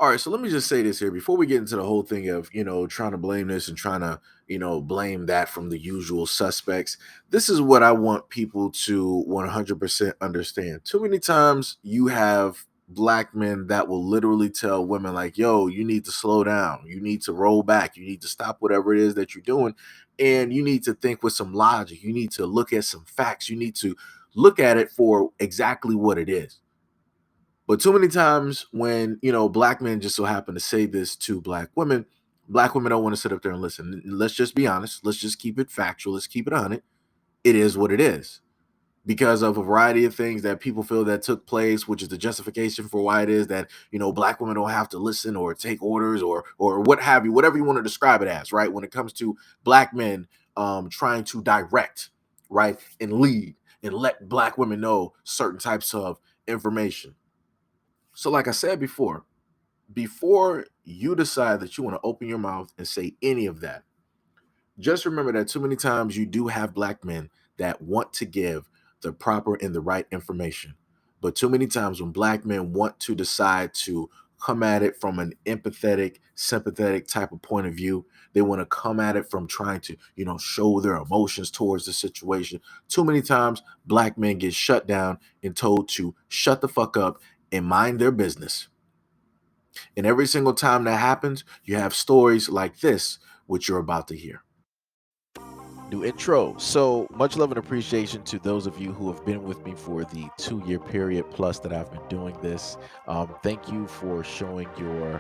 All right, so let me just say this here before we get into the whole thing of, trying to blame this and trying to, blame that from the usual suspects. This is what I want people to 100% understand. Too many times you have black men that will literally tell women, like, yo, you need to slow down. You need to roll back. You need to stop whatever it is that you're doing. And you need to think with some logic. You need to look at some facts. You need to look at it for exactly what it is. But too many times when, black men just so happen to say this to black women don't want to sit up there and listen. Let's just be honest. Let's just keep it factual. Let's keep it 100. It is what it is. Because of a variety of things that people feel that took place, which is the justification for why it is that, black women don't have to listen or take orders or what have you, whatever you want to describe it as, right? When it comes to black men trying to direct, right, and lead and let black women know certain types of information. So, like I said before you decide that you want to open your mouth and say any of that, just remember that too many times you do have black men that want to give the proper and the right information. But too many times when black men want to decide to come at it from an empathetic, sympathetic type of point of view, they want to come at it from trying to, show their emotions towards the situation. Too many times black men get shut down and told to shut the fuck up and mind their business. And every single time that happens, you have stories like this, which you're about to hear. New intro. So much love and appreciation to those of you who have been with me for the 2 year period plus that I've been doing this. Thank you for showing your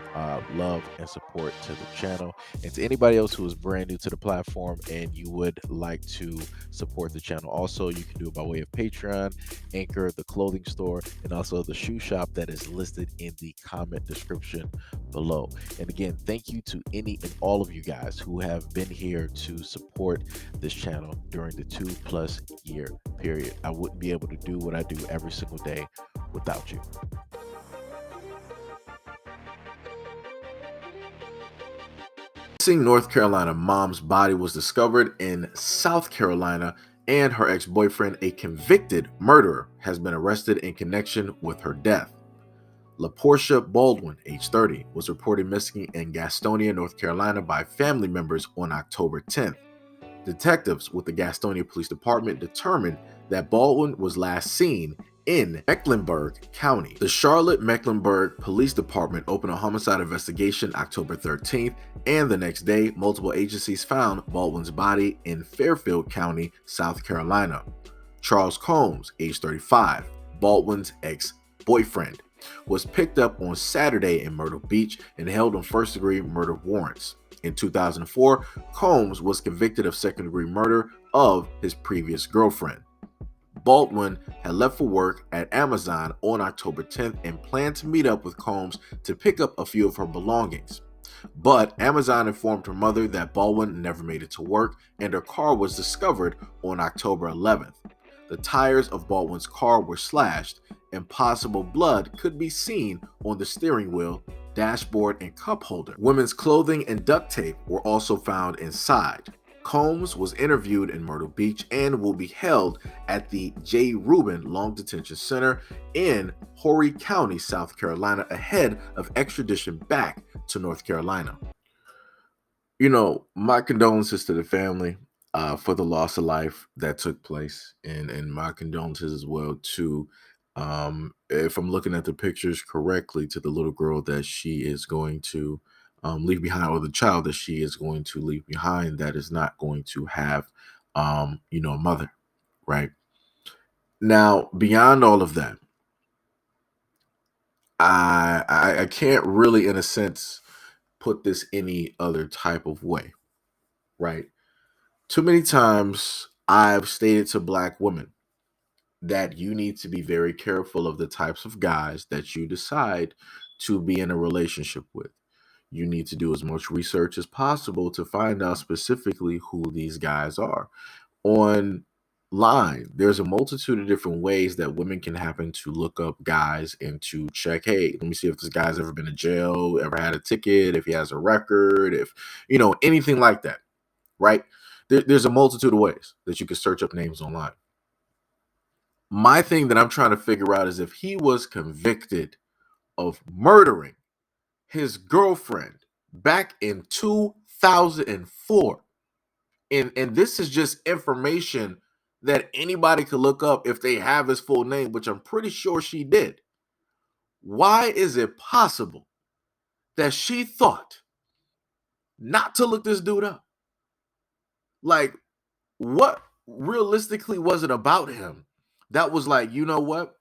love and support to the channel. And to anybody else who is brand new to the platform and you would like to support the channel, also you can do it by way of Patreon, Anchor, the clothing store, and also the shoe shop that is listed in the comment description below. And again, thank you to any and all of you guys who have been here to support this channel during the 2+ year period. I wouldn't be able to do what I do every single day without you. Missing North Carolina mom's body was discovered in South Carolina, and her ex-boyfriend, a convicted murderer, has been arrested in connection with her death. LaPortia Baldwin, age 30, was reported missing in Gastonia, North Carolina by family members on October 10th. Detectives with the Gastonia Police Department determined that Baldwin was last seen in Mecklenburg County. The Charlotte-Mecklenburg Police Department opened a homicide investigation October 13th, and the next day, multiple agencies found Baldwin's body in Fairfield County, South Carolina. Charles Combs, age 35, Baldwin's ex-boyfriend, was picked up on Saturday in Myrtle Beach and held on first-degree murder warrants. In 2004, Combs was convicted of second-degree murder of his previous girlfriend. Baldwin had left for work at Amazon on October 10th and planned to meet up with Combs to pick up a few of her belongings. But Amazon informed her mother that Baldwin never made it to work, and her car was discovered on October 11th. The tires of Baldwin's car were slashed, and possible blood could be seen on the steering wheel, dashboard, and cup holder. Women's clothing and duct tape were also found inside. Combs was interviewed in Myrtle Beach and will be held at the J. Rubin Long Detention Center in Horry County, South Carolina, ahead of extradition back to North Carolina. My condolences to the family for the loss of life that took place, and my condolences as well to, if I'm looking at the pictures correctly, to the little girl that she is going to leave behind, or the child that she is going to leave behind that is not going to have, a mother, right? Now, beyond all of that, I can't really, in a sense, put this any other type of way, right? Too many times I've stated to black women that you need to be very careful of the types of guys that you decide to be in a relationship with. You need to do as much research as possible to find out specifically who these guys are. Online, there's a multitude of different ways that women can happen to look up guys and to check, hey, let me see if this guy's ever been to jail, ever had a ticket, if he has a record, if, anything like that, right? There's a multitude of ways that you can search up names online. My thing that I'm trying to figure out is if he was convicted of murdering his girlfriend back in 2004. And this is just information that anybody could look up if they have his full name, which I'm pretty sure she did. Why is it possible that she thought not to look this dude up? Like, what realistically was it about him that was like, you know what?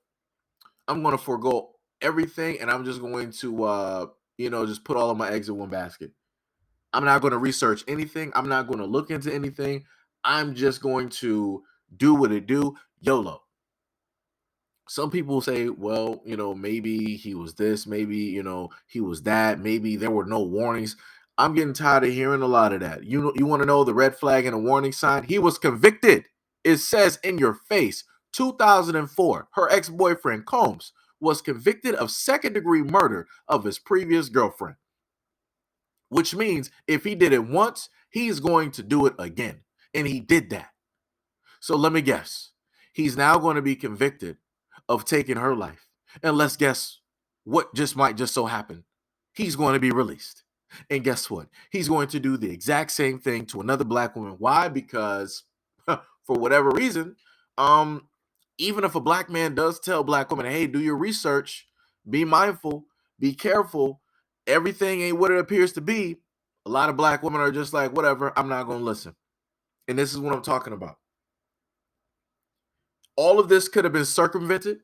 I'm going to forego everything and I'm just going to, just put all of my eggs in one basket. I'm not going to research anything. I'm not going to look into anything. I'm just going to do what it do. YOLO. Some people say, well, maybe he was this, maybe, he was that, maybe there were no warnings. I'm getting tired of hearing a lot of that. You want to know the red flag and a warning sign? He was convicted. It says in your face, 2004, her ex-boyfriend Combs was convicted of second-degree murder of his previous girlfriend, which means if he did it once, he's going to do it again. And he did that. So let me guess. He's now going to be convicted of taking her life. And let's guess what might just so happen. He's going to be released. And guess what? He's going to do the exact same thing to another black woman. Why? Because for whatever reason, even if a black man does tell black women, hey, do your research, be mindful, be careful, everything ain't what it appears to be. A lot of black women are just like, whatever, I'm not going to listen. And this is what I'm talking about. All of this could have been circumvented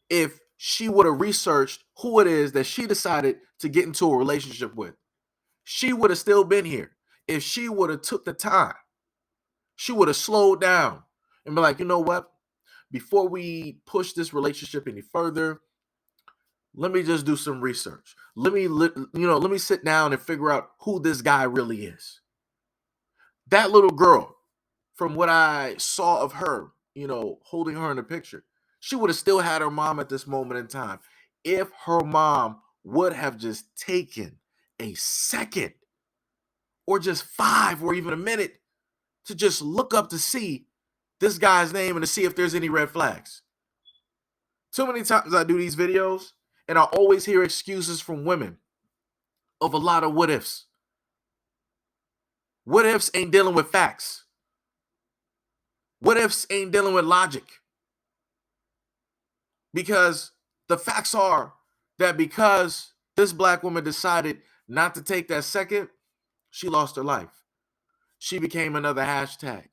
if she would have researched who it is that she decided to get into a relationship with. She would have still been here. If she would have took the time, she would have slowed down and be like, you know what? Before we push this relationship any further, let me just do some research. Let me sit down and figure out who this guy really is. That little girl, from what I saw of her, holding her in the picture, she would have still had her mom at this moment in time. If her mom would have just taken a second or just 5 or even a minute to just look up to see this guy's name and to see if there's any red flags. Too many times I do these videos and I always hear excuses from women of a lot of what ifs. What ifs ain't dealing with facts. What ifs ain't dealing with logic. Because the facts are that because this black woman decided not to take that second, she lost her life. She became another hashtag.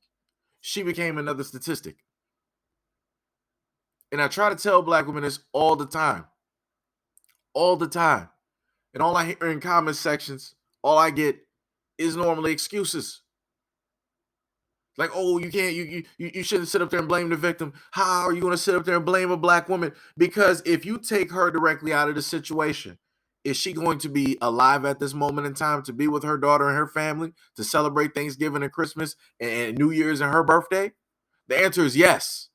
She became another statistic. And I try to tell black women this all the time. All the time. And all I hear in comment sections, all I get is normally excuses. Like, oh, you can't, you shouldn't sit up there and blame the victim. How are you going to sit up there and blame a black woman? Because if you take her directly out of the situation, is she going to be alive at this moment in time to be with her daughter and her family, to celebrate Thanksgiving and Christmas and New Year's and her birthday? The answer is yes.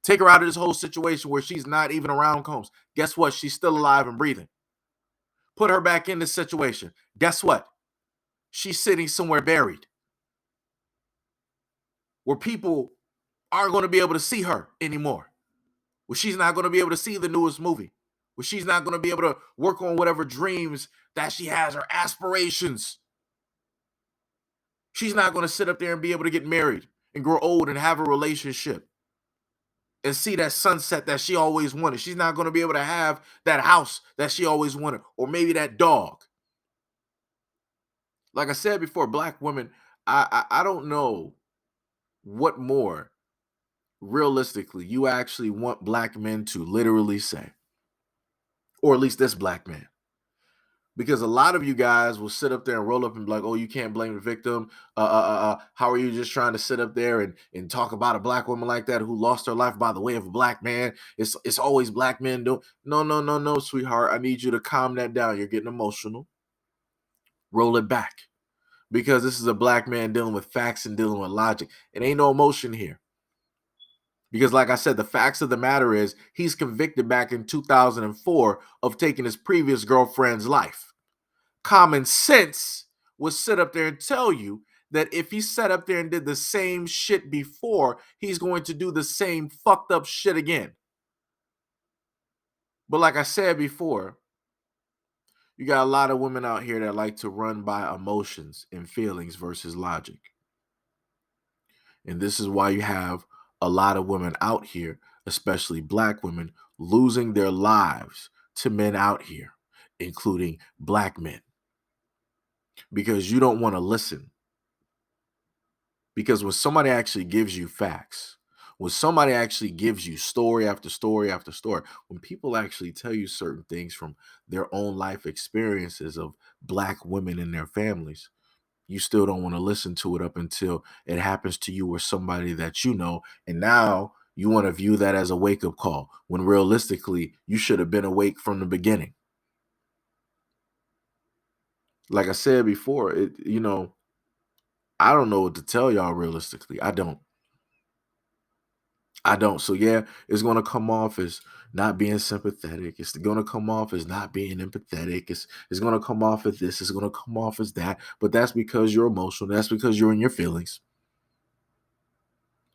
Take her out of this whole situation where she's not even around Combs. Guess what? She's still alive and breathing. Put her back in this situation. Guess what? She's sitting somewhere buried, where people aren't going to be able to see her anymore, where she's not going to be able to see the newest movie, where she's not going to be able to work on whatever dreams that she has, her aspirations. She's not going to sit up there and be able to get married and grow old and have a relationship and see that sunset that she always wanted. She's not going to be able to have that house that she always wanted, or maybe that dog. Like I said before, black women, I don't know what more realistically you actually want black men to literally say, or at least this black man. Because a lot of you guys will sit up there and roll up and be like, oh, you can't blame the victim. How are you just trying to sit up there and talk about a black woman like that who lost her life by the way of a black man? It's always black men do. No, no, no, no, sweetheart. I need you to calm that down. You're getting emotional. Roll it back. Because this is a black man dealing with facts and dealing with logic. It ain't no emotion here. Because like I said, the facts of the matter is he's convicted back in 2004 of taking his previous girlfriend's life. Common sense would sit up there and tell you that if he sat up there and did the same shit before, he's going to do the same fucked up shit again. But like I said before, You got a lot of women out here that like to run by emotions and feelings versus logic. And this is why you have a lot of women out here, especially black women, losing their lives to men out here, including black men, because you don't want to listen. Because when somebody actually gives you facts, when somebody actually gives you story after story after story, when people actually tell you certain things from their own life experiences of black women and their families, you still don't want to listen to it up until it happens to you or somebody that you know. And now you want to view that as a wake up call when realistically you should have been awake from the beginning. Like I said before, I don't know what to tell y'all realistically. I don't. I don't. So yeah, it's gonna come off as not being sympathetic. It's gonna come off as not being empathetic. It's gonna come off as this. It's gonna come off as that. But that's because you're emotional. That's because you're in your feelings.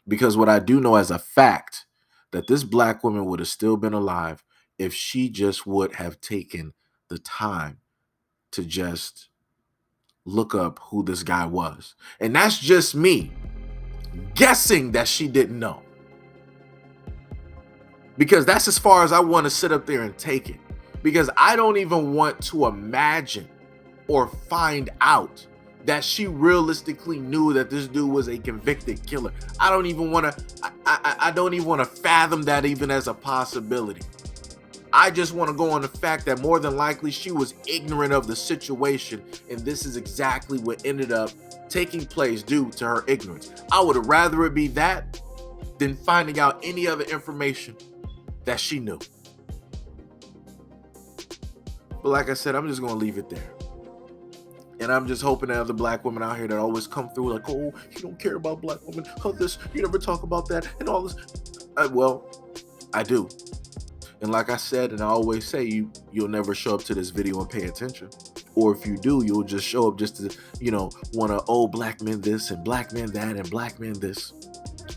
Because what I do know as a fact that this black woman would have still been alive if she just would have taken the time to just look up who this guy was. And that's just me guessing that she didn't know. Because that's as far as I want to sit up there and take it. Because I don't even want to imagine or find out that she realistically knew that this dude was a convicted killer. I don't even want to I don't even want to fathom that even as a possibility. I just want to go on the fact that more than likely she was ignorant of the situation, and this is exactly what ended up taking place due to her ignorance. I would rather it be that than finding out any other information that she knew. But like I said, I'm just going to leave it there. And I'm just hoping that other black women out here that always come through like, oh, you don't care about black women, oh, this, you never talk about that, and all this. Well, I do. And like I said, and I always say, you'll never show up to this video and pay attention. Or if you do, you'll just show up just to, want to, oh, black men this and black men that and black men this.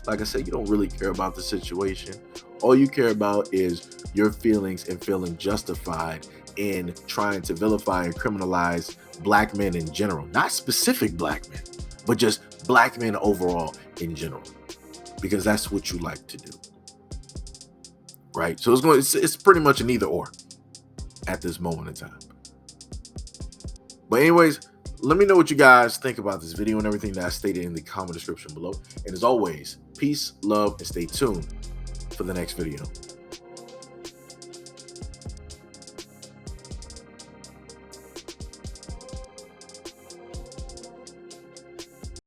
Like I said, you don't really care about the situation. All you care about is your feelings and feeling justified in trying to vilify and criminalize black men in general. Not specific black men, but just black men overall in general. Because that's what you like to do. Right? So it's pretty much an either or at this moment in time. But anyways, let me know what you guys think about this video and everything that I stated in the comment description below. And as always, peace, love, and stay tuned for the next video.